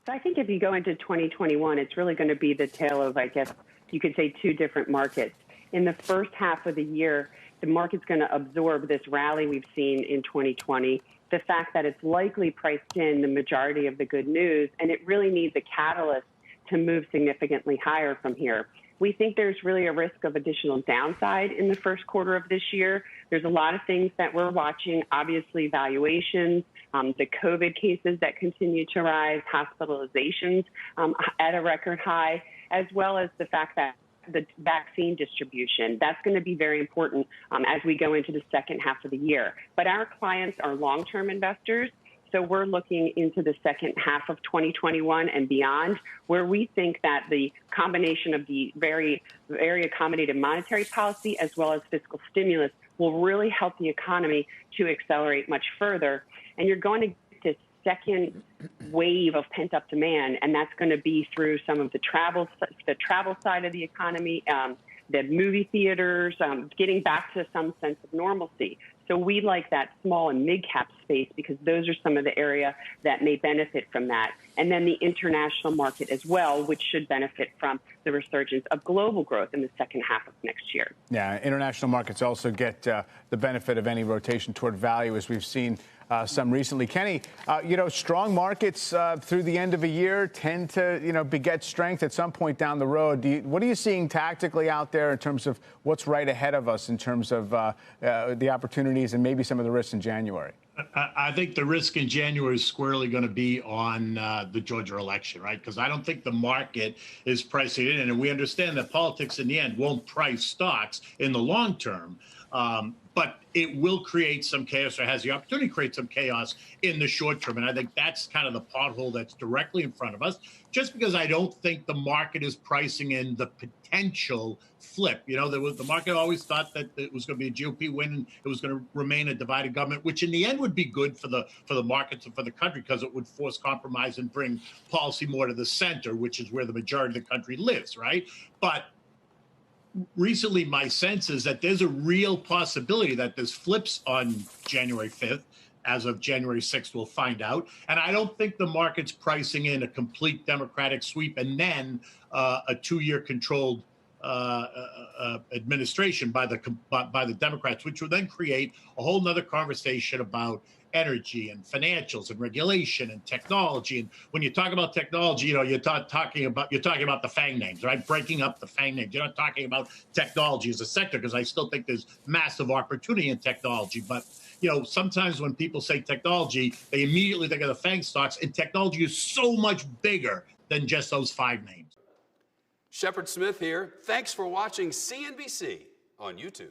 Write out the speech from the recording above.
So I think if you go into 2021, it's really going to be the tale of, I guess, you could say two different markets. In the first half of the year, the market's going to absorb this rally we've seen in 2020, the fact that it's likely priced in the majority of the good news, and it really needs a catalyst to move significantly higher from here. We think there's really a risk of additional downside in the first quarter of this year. There's a lot of things that we're watching, obviously valuations, the COVID cases that continue to rise, hospitalizations at a record high, as well as the fact that the vaccine distribution, that's going to be very important as we go into the second half of the year. But our clients are long-term investors. So we're looking into the second half of 2021 and beyond, where we think that the combination of the very accommodative monetary policy as well as fiscal stimulus will really help the economy to accelerate much further. And you're going to get this second wave of pent-up demand, and that's going to be through some of the travel side of the economy, the movie theaters, getting back to some sense of normalcy. So we like that small and mid-cap space because those are some of the area that may benefit from that. And then the international market as well, which should benefit from the resurgence of global growth in the second half of next year. Yeah, international markets also get the benefit of any rotation toward value, as we've seen some recently. Kenny, strong markets through the end of a year tend to, beget strength at some point down the road. What are you seeing tactically out there in terms of what's right ahead of us in terms of the opportunities and maybe some of the risks in January? I think the risk in January is squarely going to be on the Georgia election, right? Because I don't think the market is pricing it in. And we understand that politics in the end won't price stocks in the long term. But it will create some chaos, or has the opportunity to create some chaos in the short term. And I think that's kind of the pothole that's directly in front of us, just because I don't think the market is pricing in the potential flip. The market always thought that it was going to be a GOP win and it was going to remain a divided government, which in the end would be good for the markets and for the country, because it would force compromise and bring policy more to the center, which is where the majority of the country lives, right? But recently, my sense is that there's a real possibility that this flips on January 5th. As of January 6th, we'll find out. And I don't think the market's pricing in a complete Democratic sweep and then a two-year controlled administration by the Democrats, which would then create a whole nother conversation about energy and financials and regulation and technology. And when you talk about technology, you're talking about the FANG names, right? Breaking up the FANG names. You're not talking about technology as a sector, because I still think there's massive opportunity in technology. But sometimes when people say technology, they immediately think of the FANG stocks, and technology is so much bigger than just those five names. Shepard Smith here. Thanks for watching CNBC on YouTube.